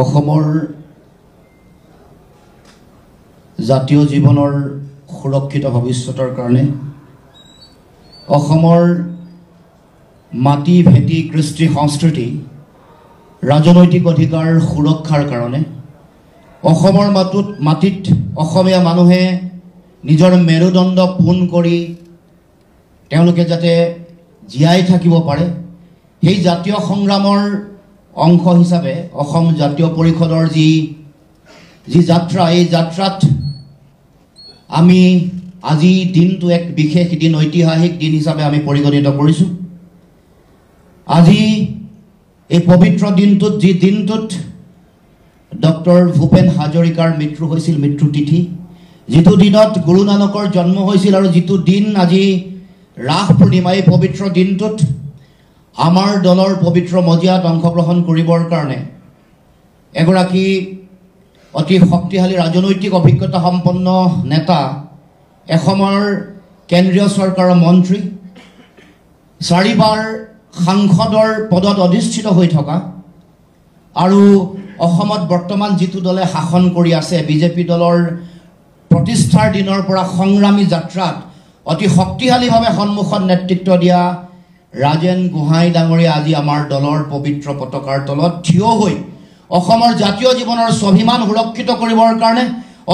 অসমৰ জাতীয় জীৱনৰ সুৰক্ষিত ভৱিষ্যতৰ কাৰণে অসমৰ মাটি ভেটি কৃষ্টি সংস্কৃতি ৰাজনৈতিক অধিকাৰ সুৰক্ষাৰ কাৰণে অসমৰ মাটিত অসমীয়া মানুহে নিজৰ মেৰুদণ্ড পোন কৰি তেওঁলোকে যাতে জীয়াই থাকিব পাৰে সেই জাতীয় সংগ্ৰামৰ অংশ হিচাপে অসম জাতীয় পৰিষদৰ যি যাত্ৰা এই যাত্ৰাত আমি আজি দিনটো এক বিশেষ দিন ঐতিহাসিক দিন হিচাপে আমি পৰিগণিত কৰিছোঁ। আজি এই পবিত্ৰ দিনটোত যি দিনটোত ডক্টৰ ভূপেন হাজৰিকাৰ মৃত্যু হৈছিল মৃত্যু তিথি যিটো দিনত গুৰু নানকৰ জন্ম হৈছিল আৰু যিটো দিন আজি ৰাস পূৰ্ণিমা এই পবিত্ৰ দিনটোত আমাৰ দলৰ পবিত্ৰ মজিয়াত অংশগ্ৰহণ কৰিবৰ কাৰণে এগৰাকী অতি শক্তিশালী ৰাজনৈতিক অভিজ্ঞতা সম্পন্ন নেতা এসময়ৰ কেন্দ্ৰীয় চৰকাৰৰ মন্ত্ৰী 4 বাৰ সাংসদৰ পদত অধিষ্ঠিত হৈ থকা আৰু অসমত বৰ্তমান যিটো দলে শাসন কৰি আছে বিজেপি দলৰ প্ৰতিষ্ঠাৰ দিনৰ পৰা সংগ্ৰামী যাত্ৰাত অতি শক্তিশালীভাৱে সন্মুখত নেতৃত্ব দিয়া ৰাজেন গোহাঁই ডাঙৰীয়া আজি আমাৰ দলৰ পবিত্ৰ পতাকাৰ তলত থিয় হৈ অসমৰ জাতীয় জীৱনৰ স্বাভিমান সুৰক্ষিত কৰিবৰ কাৰণে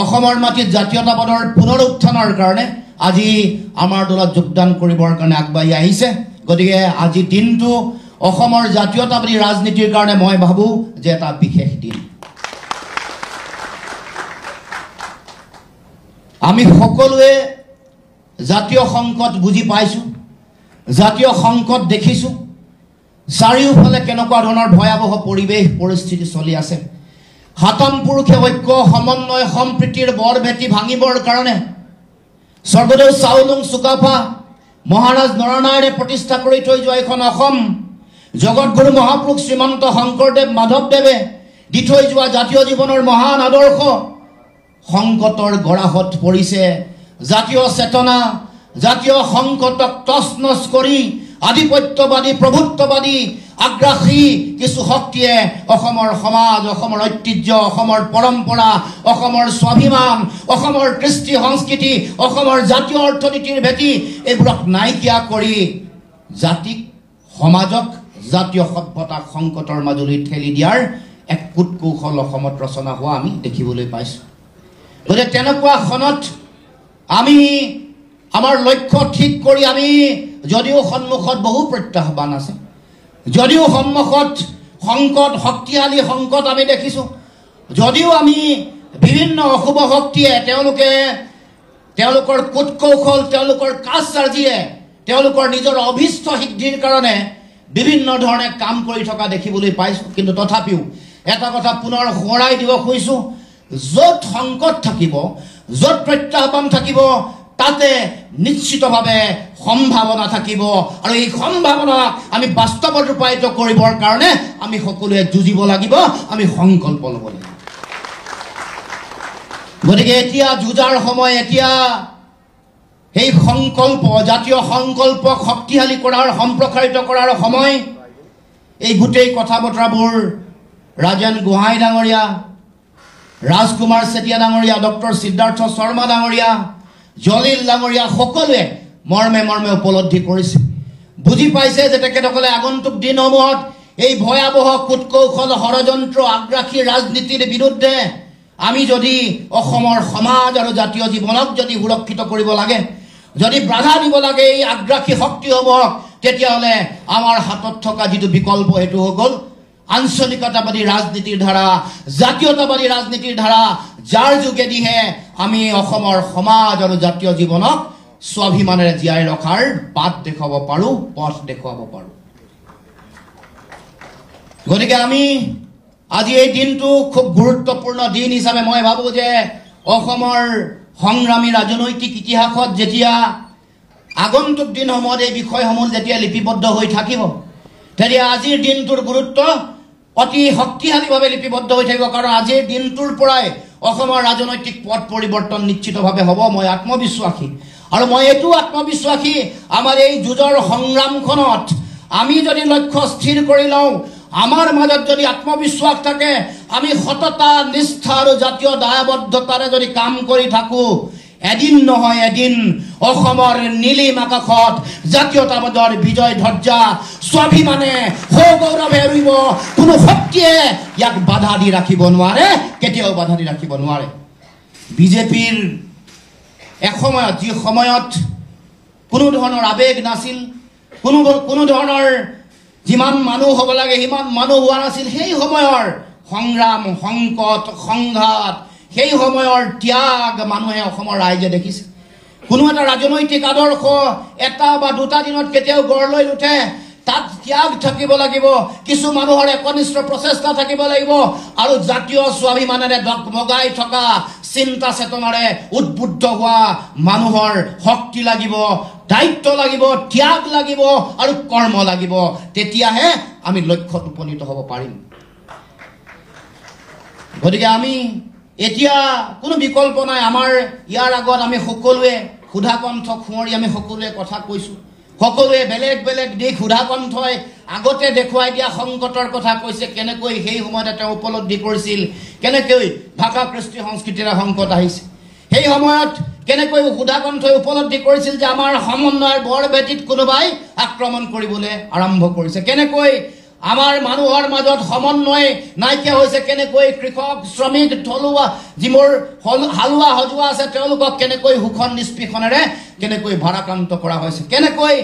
অসমৰ মাটিত জাতীয়তাবাদৰ পুনৰ উত্থানৰ কাৰণে আজি আমাৰ দলত যোগদান কৰিবৰ কাৰণে আগবাঢ়ি আহিছে। গতিকে আজি দিনটো অসমৰ জাতীয়তাবাদী ৰাজনীতিৰ কাৰণে মই ভাবোঁ যে এটা বিশেষ দিন। আমি সকলোৱে জাতীয় সংকট বুজি পাইছোঁ, জাতীয় সংকট দেখিছোঁ, চাৰিওফালে কেনেকুৱা ধৰণৰ ভয়াৱহ পৰিৱেশ পৰিস্থিতি চলি আছে। সাতম পুৰুষে ঐক্য সমন্বয় সম্প্ৰীতিৰ বৰ ভেটি ভাঙিবৰ কাৰণে স্বৰ্গদেউ চাওলুং চুকাফা মহাৰাজ নৰনাৰায়ণে প্ৰতিষ্ঠা কৰি থৈ যোৱা এখন অসম জগতগুৰু মহাপুৰুষ শ্ৰীমন্ত শংকৰদেৱ মাধৱদেৱে দি থৈ যোৱা জাতীয় জীৱনৰ মহান আদৰ্শ সংকটৰ গৰাহত পৰিছে। জাতীয় চেতনা জাতীয় সংকটক তছনছ কৰি আধিপত্যবাদী প্ৰভুত্ববাদী আগ্ৰাসী কিছু শক্তিয়ে অসমৰ সমাজ অসমৰ ঐতিহ্য অসমৰ পৰম্পৰা অসমৰ স্বাভিমান অসমৰ কৃষ্টি সংস্কৃতি অসমৰ জাতীয় অৰ্থনীতিৰ ভেটি এইবোৰক নাইকিয়া কৰি জাতিক সমাজক জাতীয় সভ্যতাক সংকটৰ মাজলৈ ঠেলি দিয়াৰ এক কূটকৌশল অসমত ৰচনা হোৱা আমি দেখিবলৈ পাইছোঁ। গতিকে তেনেকুৱা খনত আমি আমাৰ লক্ষ্য ঠিক কৰি আমি যদিও সন্মুখত বহু প্ৰত্যাহ্বান আছে যদিও সন্মুখত সংকট শক্তিশালী সংকট আমি দেখিছোঁ যদিও আমি বিভিন্ন অশুভ শক্তিয়ে তেওঁলোকৰ কূটকৌশল তেওঁলোকৰ কাৰ্য্যে তেওঁলোকৰ নিজৰ অভিষ্ট সিদ্ধিৰ কাৰণে বিভিন্ন ধৰণে কাম কৰি থকা দেখিবলৈ পাইছোঁ। কিন্তু তথাপিও এটা কথা পুনৰ সোঁৱৰাই দিব খুজিছোঁ, য'ত সংকট থাকিব য'ত প্ৰত্যাহ্বান থাকিব তাতে নিশ্চিতভাৱে সম্ভাৱনা থাকিব আৰু এই সম্ভাৱনা আমি বাস্তৱত ৰূপায়িত কৰিবৰ কাৰণে আমি সকলোৱে যুঁজিব লাগিব, আমি সংকল্প ল'ব লাগিব। গতিকে এতিয়া যুঁজাৰ সময়, এতিয়া সেই সংকল্প জাতীয় সংকল্পক শক্তিশালী কৰাৰ সম্প্ৰসাৰিত কৰাৰ সময়। এই গোটেই কথা বতৰাবোৰ ৰাজেন গোহাঁই ডাঙৰীয়া ৰাজকুমাৰ চেতিয়া ডাঙৰীয়া ডক্টৰ সিদ্ধাৰ্থ শৰ্মা ডাঙৰীয়া জলিল ডাঙৰীয়া সকলোৱে মৰ্মে মৰ্মে উপলব্ধি কৰিছে, বুজি পাইছে যে তেখেতসকলে আগন্তুক দিনসমূহত এই ভয়াৱহ কূটকৌশল ষড়যন্ত্ৰ আগ্ৰাসী ৰাজনীতিৰ বিৰুদ্ধে আমি যদি অসমৰ সমাজ আৰু জাতীয় জীৱনক যদি সুৰক্ষিত কৰিব লাগে যদি বাধা দিব লাগে এই আগ্ৰাসী শক্তিসমূহক তেতিয়াহ'লে আমাৰ হাতত থকা যিটো বিকল্প সেইটো হৈ গ'ল আঞ্চলিকতাবাদী ৰাজনীতিৰ ধাৰা জাতীয়তাবাদী ৰাজনীতিৰ ধাৰা যাৰ যোগেদিহে আমি অসমৰ সমাজ আৰু জাতীয় জীৱনক স্বাভিমানেৰে জীয়াই ৰখাৰ বাট দেখুৱাব পাৰোঁ পথ দেখুৱাব পাৰোঁ। গতিকে আমি আজি এই দিনটো খুব গুৰুত্বপূৰ্ণ দিন হিচাপে মই ভাবোঁ যে অসমৰ সংগ্ৰামী ৰাজনৈতিক ইতিহাসত যেতিয়া আগন্তুক দিনসমূহত এই বিষয়সমূহ যেতিয়া লিপিবদ্ধ হৈ থাকিব তেতিয়া আজিৰ দিনটোৰ গুৰুত্ব অতি শক্তিশালীভাৱে লিপিবদ্ধ হৈ থাকিব। কাৰণ আজিৰ দিনটোৰ পৰাই অসমৰ ৰাজনৈতিক পথ পৰিৱৰ্তন নিশ্চিতভাৱে হ'ব মই আত্মবিশ্বাসী। আৰু মই এইটো আত্মবিশ্বাসী আমাৰ এই যুঁজৰ সংগ্ৰামখনত আমি যদি লক্ষ্য স্থিৰ কৰি লওঁ আমাৰ মাজত যদি আত্মবিশ্বাস থাকে, আমি সততা নিষ্ঠা আৰু জাতীয় দায়বদ্ধতাৰে যদি কাম কৰি থাকো, এদিন নহয় এদিন অসমৰ নীলিম আকাশত জাতীয়তাবাদৰ বিজয় ধ্বজা স্বাভিমানে সগৌৰৱে উৰিব। কোনো শক্তিয়ে ইয়াক বাধা দি ৰাখিব নোৱাৰে, কেতিয়াও বাধা দি ৰাখিব নোৱাৰে। বিজেপিৰ এসময়ত, যি সময়ত কোনো ধৰণৰ আৱেগ নাছিল, কোনো ধৰণৰ যিমান মানুহ হ'ব লাগে সিমান মানুহ হোৱা নাছিল, সেই সময়ৰ সংগ্ৰাম, সংকট, সংঘাত, সেই সময়ৰ ত্যাগ মানুহে অসমৰ ৰাইজে দেখিছে। কোনো এটা ৰাজনৈতিক আদৰ্শ এটা বা দুটা দিনত কেতিয়াও গঢ় লৈ নুঠে। তাত ত্যাগ থাকিব লাগিব, কিছু মানুহৰ একনিষ্ঠ প্ৰচেষ্টা থাকিব লাগিব, আৰু জাতীয় স্বাভিমানেৰে ডগমগাই থকা চিন্তা চেতনাৰে উদ্বুদ্ধ হোৱা মানুহৰ শক্তি লাগিব, দায়িত্ব লাগিব, ত্যাগ লাগিব আৰু কৰ্ম লাগিব। তেতিয়াহে আমি লক্ষ্যত উপনীত হ'ব পাৰিম। গতিকে আমি এতিয়া কোনো বিকল্প নাই। আমাৰ ইয়াৰ আগত আমি সকলোৱে সুধা কণ্ঠ খুঁৱৰি আমি সকলোৱে কথা কৈছোঁ। সকলোৱে বেলেগ বেলেগ দিশ সুধা কণ্ঠই আগতে দেখুৱাই দিয়া সংকটৰ কথা কৈছে, কেনেকৈ সেই সময়তে তেওঁ উপলব্ধি কৰিছিল, কেনেকৈ ভাষা কৃষ্টি সংস্কৃতিৰে সংকট আহিছে। সেই সময়ত কেনেকৈ সুধা কণ্ঠই উপলব্ধি কৰিছিল যে আমাৰ সমন্বয়ৰ বৰ ভেটিত কোনোবাই আক্ৰমণ কৰিবলৈ আৰম্ভ কৰিছে, কেনেকৈ আমাৰ মানুহৰ মাজত সমন্বয় নাইকিয়া হৈছে, কেনেকৈ কৃষক, শ্ৰমিক, থলুৱা যিবোৰ হালোৱা সজোৱা আছে তেওঁলোকক কেনেকৈ শোষণ নিষ্পীষণেৰে কেনেকৈ ভাৰাক্ৰান্ত কৰা হৈছে, কেনেকৈ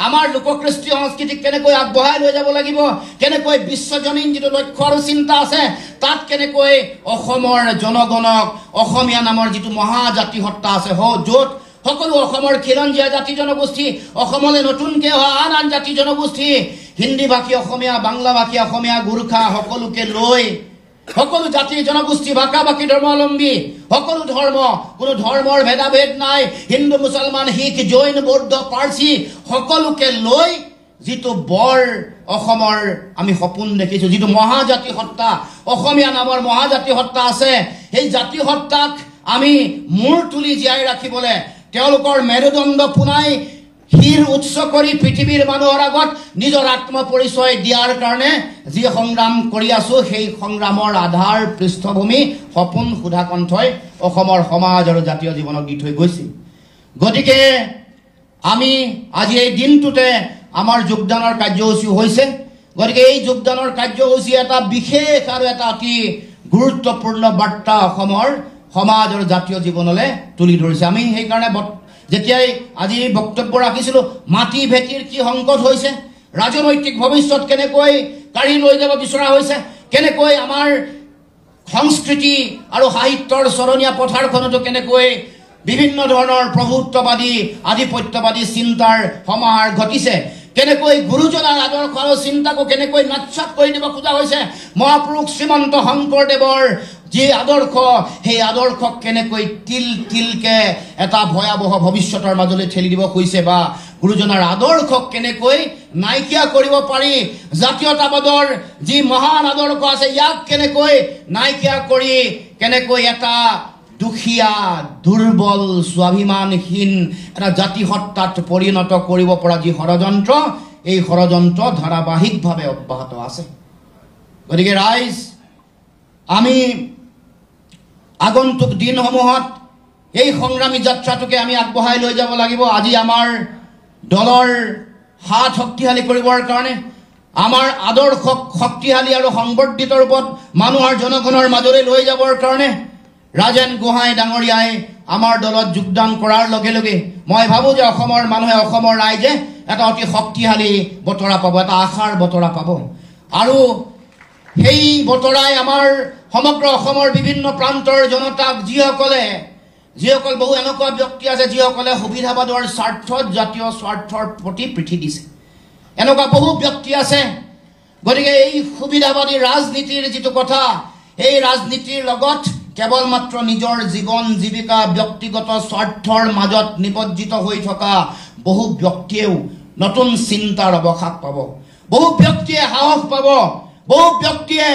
আমাৰ লোককৃষ্টি সংস্কৃতিক কেনেকৈ আগবঢ়াই লৈ যাব লাগিব, কেনেকৈ বিশ্বজনীন যিটো লক্ষ্য আৰু চিন্তা আছে তাত কেনেকৈ অসমৰ জনগণক অসমীয়া নামৰ যিটো মহাজাতি সত্তা আছে, য'ত সকলো অসমৰ খিলঞ্জীয়া জাতি জনগোষ্ঠী, অসমলৈ নতুনকৈ অহা আন আন জাতি জনগোষ্ঠী, হিন্দী ভাষী অসমীয়া, বাংলা ভাষী অসমীয়া, গোৰ্খা সকলোকে লৈ সকলো জাতি জনগোষ্ঠী, ভাষা ভাষী, ধৰ্মাৱলম্বী, সকলো ধৰ্ম, কোনো ধৰ্মৰ ভেদাভেদ নাই, হিন্দু, মুছলমান, শিখ, জৈন, বৌদ্ধ, পাৰ্চী সকলোকে লৈ যিটো বৰ অসমৰ আমি সপোন দেখিছোঁ, যিটো মহাজাতি সত্তা, অসমীয়া নামৰ মহাজাতি সত্তা আছে, সেই জাতি সত্তাক আমি মূৰ তুলি জীয়াই ৰাখিবলৈ, তেওঁলোকৰ মেৰুদণ্ড পুনাই শিৰ উৎস কৰি পৃথিৱীৰ মানুহৰ আগত নিজৰ আত্মপৰিচয় দিয়াৰ কাৰণে যি সংগ্ৰাম কৰি আছো, সেই সংগ্ৰামৰ আধাৰ পৃষ্ঠভূমি সপোন সুধা কণ্ঠই অসমৰ সমাজ আৰু জাতীয় জীৱনক দি থৈ গৈছিল। গতিকে আমি আজি এই দিনটোতে আমাৰ যোগদানৰ কাৰ্যসূচী হৈছে। গতিকে এই যোগদানৰ কাৰ্যসূচী এটা বিশেষ আৰু এটা অতি গুৰুত্বপূৰ্ণ বাৰ্তা অসমৰ সমাজ আৰু জাতীয় জীৱনলৈ তুলি ধৰিছে। আমি সেইকাৰণে যেতিয়াই আজি বক্তব্য ৰাখিছিলোঁ, মাটি ভেটিৰ কি সংকট হৈছে, ৰাজনৈতিক ভৱিষ্যত কেনেকৈ কাঢ়ি লৈ যাব বিচৰা হৈছে, কেনেকৈ আমাৰ সংস্কৃতি আৰু সাহিত্যৰ চৰণীয়া পথাৰখনতো কেনেকৈ বিভিন্ন ধৰণৰ প্ৰভুত্ববাদী আধিপত্যবাদী চিন্তাৰ সমাহাৰ ঘটিছে, কেনেকৈ গুৰুজনাৰ আদৰ্শ আৰু চিন্তাকো কেনেকৈ নাচ্ছাত কৰি দিব খোজা হৈছে, মহাপুৰুষ শ্ৰীমন্ত শংকৰদেৱৰ যি আদৰ্শ, সেই আদৰ্শক কেনেকৈ তিল তিলকে এটা ভয়াৱহ ভৱিষ্যতৰ মাজলৈ ঠেলি দিব খুজিছে, বা গুৰুজনাৰ আদৰ্শক কেনেকৈ নাইকিয়া কৰিব পাৰি, জাতীয়তাবাদৰ যি মহান আদৰ্শ আছে ইয়াক কেনেকৈ নাইকিয়া কৰি কেনেকৈ এটা দুখীয়া, দুৰ্বল, স্বাভিমানহীন এটা জাতি সত্তাত পৰিণত কৰিব পৰা যি ষড়যন্ত্ৰ, এই ষড়যন্ত্ৰ ধাৰাবাহিকভাৱে অব্যাহত আছে। গতিকে ৰাইজ, আমি আগন্তুক দিনসমূহত এই সংগ্ৰামী যাত্ৰাটোকে আমি আগবঢ়াই লৈ যাব লাগিব। আজি আমাৰ দলৰ হাত শক্তিশালী কৰিবৰ কাৰণে, আমাৰ আদৰ্শক শক্তিশালী আৰু সংবৰ্ধিত ৰূপত মানুহৰ জনগণৰ মাজলৈ লৈ যাবৰ কাৰণে ৰাজেন গোহাঁই ডাঙৰীয়াই আমাৰ দলত যোগদান কৰাৰ লগে লগে মই ভাবোঁ যে অসমৰ মানুহে, অসমৰ ৰাইজে এটা অতি শক্তিশালী বতৰা পাব, এটা আশাৰ বতৰা পাব। আৰু সেই বতৰাই আমাৰ সমগ্ৰ অসমৰ বিভিন্ন প্ৰান্তৰ জনতাক, যিসকল বহু এনেকুৱা ব্যক্তি আছে যিসকলে সুবিধাবাদৰ স্বাৰ্থত জাতীয় স্বাৰ্থৰ প্ৰতি পিঠি দিছে, এনেকুৱা বহু ব্যক্তি আছে। গতিকে এই সুবিধাবাদী ৰাজনীতিৰ যিটো কথা, এই ৰাজনীতিৰ লগত কেৱল মাত্ৰ নিজৰ জীৱন জীৱিকা ব্যক্তিগত স্বাৰ্থৰ মাজত নিবজ্জিত হৈ থকা বহু ব্যক্তিয়েও নতুন চিন্তাৰ অৱকাশ পাব, বহু ব্যক্তিয়ে সাহস পাব, বহু ব্যক্তিয়ে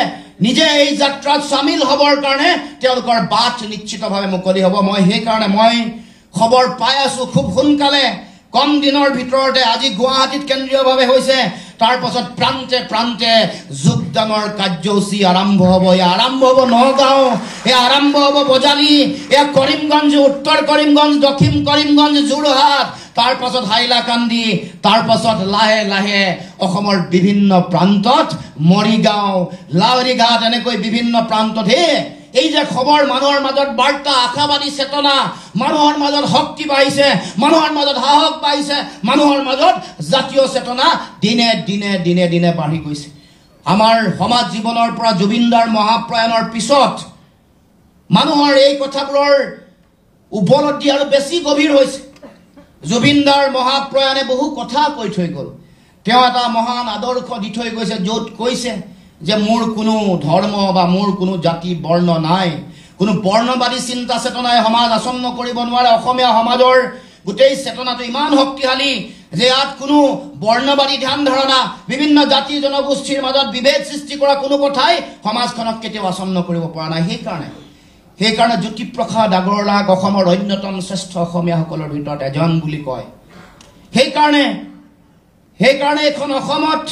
নিজে এই যাত্ৰাত সামিল হ'বৰ কাৰণে তেওঁলোকৰ বাট নিশ্চিতভাৱে মুকলি হ'ব। সেইকাৰণে মই খবৰ পাই আছোঁ খুব সোনকালে, কম দিনৰ ভিতৰতে, আজি গুৱাহাটীত কেন্দ্ৰীয়ভাৱে হৈছে, তাৰ পাছত প্ৰান্তে প্ৰান্তে যোগদানৰ কাৰ্যসূচী আৰম্ভ হ'ব। এয়া আৰম্ভ হ'ব নগাঁও, এয়া আৰম্ভ হ'ব বজালী, এয়া কৰিমগঞ্জ, উত্তৰ কৰিমগঞ্জ, দক্ষিণ কৰিমগঞ্জ, যোৰহাট, তাৰ পাছত হাইলাকান্দি, তাৰ পাছত লাহে লাহে অসমৰ বিভিন্ন প্ৰান্তত, মৰিগাঁও, লাউৰিঘাট, এনেকৈ বিভিন্ন প্ৰান্তত এই যে খবৰ মানুহৰ মাজত বাৰ্তা, আশাবাদী চেতনা, মানুহৰ মাজত শক্তি পাইছে, মানুহৰ মাজত সাহস পাইছে, মানুহৰ মাজত জাতীয় চেতনা দিনে দিনে দিনে দিনে বাঢ়ি গৈছে। আমাৰ সমাজ জীৱনৰ পৰা জুবিনদাৰ মহাপ্ৰয়াণৰ পিছত মানুহৰ এই কথাবোৰৰ উপলব্ধি আৰু বেছি গভীৰ হৈছে। জুবিনদাৰ মহাপ্ৰয়াণে বহু কথা কৈ থৈ গ'ল। তেওঁ এটা মহান আদৰ্শ দি থৈ গৈছে, য'ত কৈছে যে মোৰ কোনো ধৰ্ম বা মোৰ কোনো জাতি বৰ্ণ নাই, কোনো বৰ্ণবাদী চিন্তা চেতনাই সমাজ আচন্ন কৰিব নোৱাৰে। অসমীয়া সমাজৰ গোটেই চেতনাটো ইমান শক্তিশালী যে ইয়াত কোনো বৰ্ণবাদী ধ্যান ধাৰণা, বিভিন্ন জাতি জনগোষ্ঠীৰ মাজত বিভেদ সৃষ্টি কৰা কোনো কথাই সমাজখনক কেতিয়াও আচন্ন কৰিব পৰা নাই। সেইকাৰণে জ্যোতিপ্ৰসাদ আগৰৱালাক অসমৰ অন্যতম শ্ৰেষ্ঠ অসমীয়াসকলৰ ভিতৰত এজন বুলি কয়। সেইকাৰণে এইখন অসমত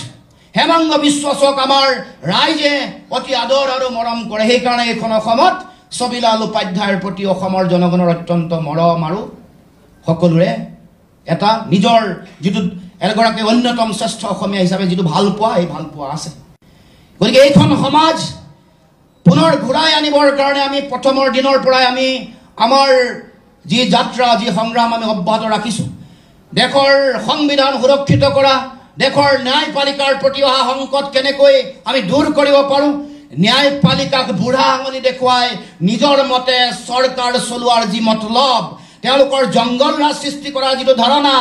হেমাংগ বিশ্বাসক আমাৰ ৰাইজে অতি আদৰ আৰু মৰম কৰে। সেইকাৰণে এইখন অসমত ছবিলাল উপাধ্যায়ৰ প্ৰতি অসমৰ জনগণৰ অত্যন্ত মৰম আৰু সকলোৰে এটা নিজৰ যিটো এগৰাকী অন্যতম শ্ৰেষ্ঠ অসমীয়া হিচাপে যিটো ভাল পোৱা, এই ভাল পোৱা আছে। গতিকে এইখন সমাজ পুনৰ ঘূৰাই আনিবৰ কাৰণে আমি প্ৰথমৰ দিনৰ পৰাই আমি আমাৰ যি যাত্ৰা, যি সংগ্ৰাম আমি অব্যাহত ৰাখিছোঁ। দেশৰ সংবিধান সুৰক্ষিত কৰা, দেশৰ ন্যায়পালিকাৰ প্ৰতি অহা সংকট কেনেকৈ আমি দূৰ কৰিব পাৰোঁ, ন্যায়পালিকাক বুঢ়া আঙুলি দেখুৱাই নিজৰ মতে চৰকাৰ চলোৱাৰ যি মতলব, তেওঁলোকৰ জংগল ৰাজ সৃষ্টি কৰাৰ যিটো ধাৰণা,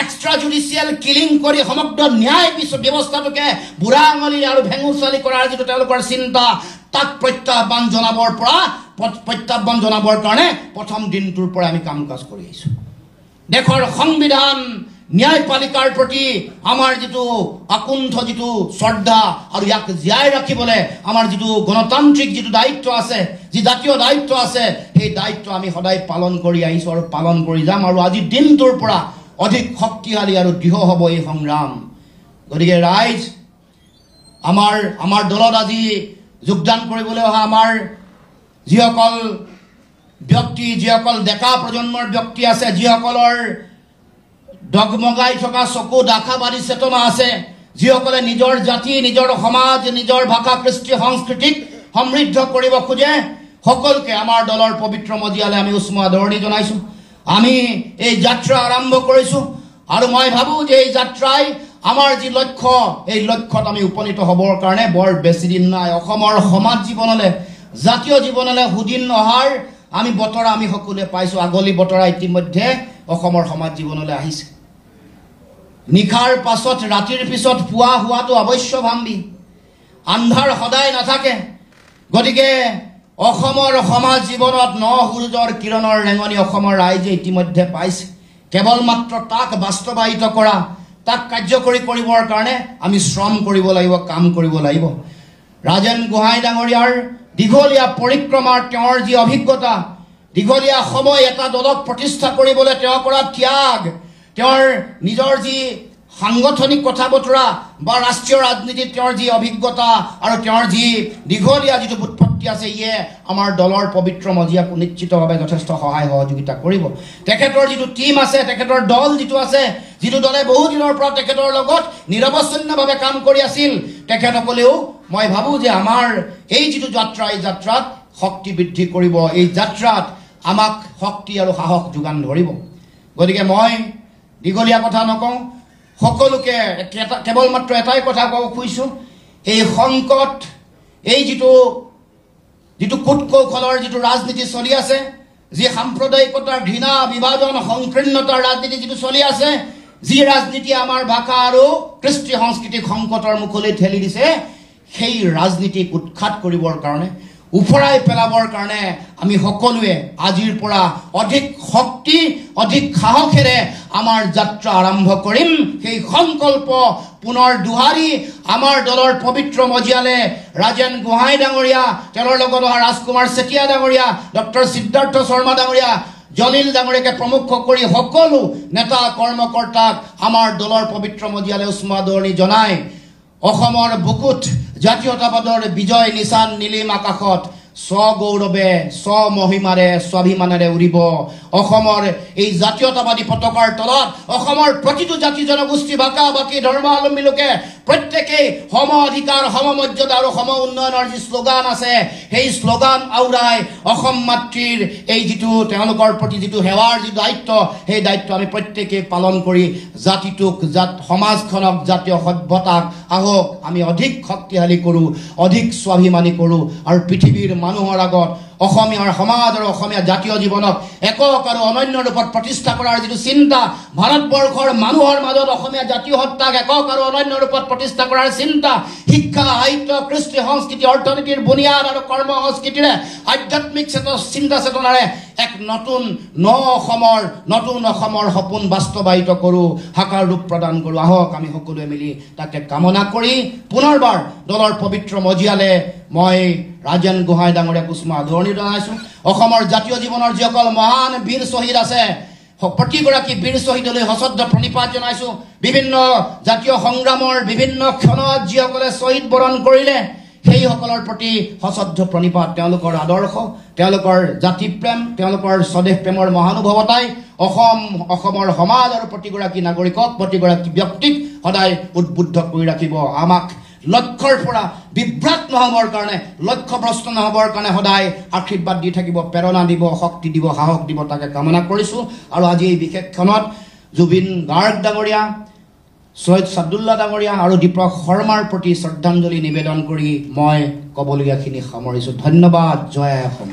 এক্সট্ৰা জুডিচিয়েল কিলিং কৰি সমগ্ৰ ন্যায় ব্যৱস্থাটোকে বুঢ়া আঙুলি আৰু ভেঙুচালি কৰাৰ যিটো তেওঁলোকৰ চিন্তা, তাক প্ৰত্যাহ্বান জনাবৰ কাৰণে প্ৰথম দিনটোৰ পৰা আমি কাম কাজ কৰি আহিছোঁ। দেশৰ সংবিধান, ন্যায়পালিকাৰ প্ৰতি আমাৰ যিটো আকুণ্ঠ যিটো শ্ৰদ্ধা আৰু ইয়াক জীয়াই ৰাখিবলৈ আমাৰ যিটো গণতান্ত্ৰিক যিটো দায়িত্ব আছে, যি জাতীয় দায়িত্ব আছে, সেই দায়িত্ব আমি সদায় পালন কৰি আহিছোঁ আৰু পালন কৰি যাম। আৰু আজিৰ দিনটোৰ পৰা অধিক শক্তিশালী আৰু দৃঢ় হ'ব এই সংগ্ৰাম। গতিকে ৰাইজ, আমাৰ দলত আজি যোগদান কৰিবলৈ অহা আমাৰ যিসকল ব্যক্তি, যিসকল ডেকা প্ৰজন্মৰ ব্যক্তি আছে, যিসকলৰ ডগমগাই থকা চকুত আশাবাদী চেতনা আছে, যিসকলে নিজৰ জাতি, নিজৰ সমাজ, নিজৰ ভাষা, কৃষ্টি সংস্কৃতিক সমৃদ্ধ কৰিব খোজে, সকলোকে আমাৰ দলৰ পবিত্ৰ মজিয়ালে আমি উষ্ম আদৰণি জনাইছোঁ। আমি এই যাত্ৰা আৰম্ভ কৰিছোঁ আৰু মই ভাবোঁ যে এই যাত্ৰাই আমাৰ যি লক্ষ্য, এই লক্ষ্যত আমি উপনীত হ'বৰ কাৰণে বৰ বেছি দিন নাই। অসমৰ সমাজ জীৱনলৈ, জাতীয় জীৱনলৈ সুদিন অহাৰ আমি বতৰা আমি সকলোৱে পাইছোঁ। আগলি বতৰা ইতিমধ্যে অসমৰ সমাজ জীৱনলৈ আহিছে। নিশাৰ পাছত, ৰাতিৰ পিছত পুৱা হোৱাটো অৱশ্যভাম্বী। আন্ধাৰ সদায় নাথাকে। গতিকে অসমৰ সমাজ জীৱনত ন সূৰ্যৰ কিৰণৰ ৰেঙনি অসমৰ ৰাইজে ইতিমধ্যে পাইছে। কেৱল মাত্ৰ তাক বাস্তৱায়িত কৰা, তাক কাৰ্যকৰী কৰিবৰ কাৰণে আমি শ্ৰম কৰিব লাগিব, কাম কৰিব লাগিব। ৰাজেন গোহাঁই ডাঙৰীয়াৰ দীঘলীয়া পৰিক্ৰমাৰ তেওঁৰ যি অভিজ্ঞতা, দীঘলীয়া সময় এটা দলক প্ৰতিষ্ঠা কৰিবলৈ তেওঁ কৰা ত্যাগ, তেওঁৰ নিজৰ যি সাংগঠনিক কথা বতৰা বা ৰাষ্ট্ৰীয় ৰাজনীতিত তেওঁৰ যি অভিজ্ঞতা আৰু তেওঁৰ যি দীঘলীয়া যিটো উৎপত্তি আছে, ইয়ে আমাৰ দলৰ পবিত্ৰ মজিয়াক নিশ্চিতভাৱে যথেষ্ট সহায় সহযোগিতা কৰিব। তেখেতৰ যিটো টীম আছে, তেখেতৰ দল যিটো আছে, যিটো দলে বহু দিনৰ পৰা তেখেতৰ লগত নিৰৱচ্ছিন্নভাৱে কাম কৰি আছিল, তেখেতসকলেও মই ভাবোঁ যে আমাৰ এই যিটো যাত্ৰা, এই যাত্ৰাত শক্তি বৃদ্ধি কৰিব, এই যাত্ৰাত আমাক শক্তি আৰু সাহস যোগান ধৰিব। গতিকে মই দীঘলীয়া কথা নকওঁ, সকলোকে কেৱল মাত্ৰ এটাই কথা ক'ব খুজিছোঁ, এই সংকট, এই যিটো কূট কৌশলৰ যিটো ৰাজনীতি চলি আছে, যি সাম্প্ৰদায়িকতাৰ ঘৃণা, বিভাজন, সংকীৰ্ণতাৰ ৰাজনীতি যিটো চলি আছে, যি ৰাজনীতিয়ে আমাৰ ভাষা আৰু কৃষ্টি সংস্কৃতিক সংকটৰ মুখলৈ ঠেলি দিছে, সেই ৰাজনীতিক উৎখাত কৰিবৰ কাৰণে, উফৰাই পেলাবৰ কাৰণে আমি সকলোৱে আজিৰ পৰা অধিক শক্তি, অধিক সাহসেৰে আমাৰ যাত্ৰা আৰম্ভ কৰিম। সেই সংকল্প পুনৰ দোহাৰি আমাৰ দলৰ পবিত্ৰ মজিয়ালে ৰাজেন গোহাঁই ডাঙৰীয়া, তেওঁৰ লগত অহা ৰাজকুমাৰ চেতিয়া ডাঙৰীয়া, ডক্টৰ সিদ্ধাৰ্থ শৰ্মা ডাঙৰীয়া, জলিল ডাঙৰীয়াকে প্ৰমুখ কৰি সকলো নেতা কৰ্মকৰ্তাক আমাৰ দলৰ পবিত্ৰ মজিয়ালে উষ্ম আদৰণি জনাই অসমৰ বুকুত জাতীয়তাবাদৰ বিজয় নিশান নীলিম আকাশত স্বগৌৰৱে স্বমহিমাৰে স্বাভিমানেৰে উৰিব অসমৰ এই জাতীয়তাবাদী পতাকাৰ তলত অসমৰ প্ৰতিটো জাতি জনগোষ্ঠী ভাষা বাকী ধৰ্মাৱলম্বী লোকে প্ৰত্যেকেই সম অধিকাৰ সম মৰ্যাদা আৰু সম উন্নয়নৰ যি শ্লোগান আছে সেই শ্লোগান আউৰাই অসম মাতৃৰ এই যিটো তেওঁলোকৰ প্ৰতি যিটো সেৱাৰ যি দায়িত্ব সেই দায়িত্ব আমি প্ৰত্যেকেই পালন কৰি জাতিটোক সমাজখনক জাতীয় সভ্যতাক আহক আমি অধিক শক্তিশালী কৰোঁ অধিক স্বাভিমানী কৰোঁ আৰু পৃথিৱীৰ মানুহৰ আগত অসমীয়াৰ সমাজ আৰু অসমীয়া জাতীয় জীৱনক একক আৰু অনন্য ৰূপত প্ৰতিষ্ঠা কৰাৰ যিটো চিন্তা ভাৰতবৰ্ষৰ মানুহৰ মাজত অসমীয়া জাতীয় সত্তাক একক আৰু অনন্য ৰূপত প্ৰতিষ্ঠা কৰাৰ চিন্তা শিক্ষা সাহিত্য কৃষ্টি সংস্কৃতি অৰ্থনীতিৰ বুনিয়াদ আৰু কৰ্ম সংস্কৃতিৰে আধ্যাত্মিক চিন্তা চেতনাৰে এক নতুন অসমৰ সপোন বাস্তৱায়িত কৰোঁ সাকাৰ ৰূপ প্ৰদান কৰোঁ আহক আমি সকলোৱে মিলি তাকে কামনা কৰি পুনৰবাৰ দলৰ পবিত্ৰ মজিয়ালে মই ৰাজেন গোহাঁই ডাঙৰীয়াক উষ্ম আদৰণি জনাইছোঁ অসমৰ জাতীয় জীৱনৰ যিসকল মহান বীৰ শ্বহীদ আছে প্ৰতিগৰাকী বীৰ শ্বহীদলৈ সশ্ৰদ্ধ প্ৰণিপাত জনাইছোঁ বিভিন্ন জাতীয় সংগ্ৰামৰ বিভিন্ন ক্ষণত যিসকলে শ্বহীদ বৰণ কৰিলে সেইসকলৰ প্ৰতি সশ্ৰদ্ধ প্ৰণিপাত তেওঁলোকৰ আদৰ্শ তেওঁলোকৰ জাতি প্ৰেম তেওঁলোকৰ স্বদেশ প্ৰেমৰ মহানুভৱতাই অসমৰ সমাজ আৰু প্ৰতিগৰাকী নাগৰিকক প্ৰতিগৰাকী ব্যক্তিক সদায় উদ্বুদ্ধ কৰি ৰাখিব আমাক লক্ষ্যৰ পৰা বিভ্ৰাট নহবৰ কাৰণে লক্ষ্যভ্ৰষ্ট নহবৰ কাৰণে সদায় আশীৰ্বাদ দি থাকিব প্ৰেৰণা দিব শক্তি দিব সাহস দিব তাকে কামনা কৰিছোঁ আৰু আজি এই বিশেষ ক্ষণত জুবিন গাৰ্গ ডাঙৰীয়া সৈয়দ ছাদুল্লাহ ডাঙৰীয়া আৰু দীপক শৰ্মাৰ প্ৰতি শ্ৰদ্ধাঞ্জলি নিবেদন কৰি মই ক'বলগীয়াখিনি সামৰিছোঁ ধন্যবাদ জয় অসম।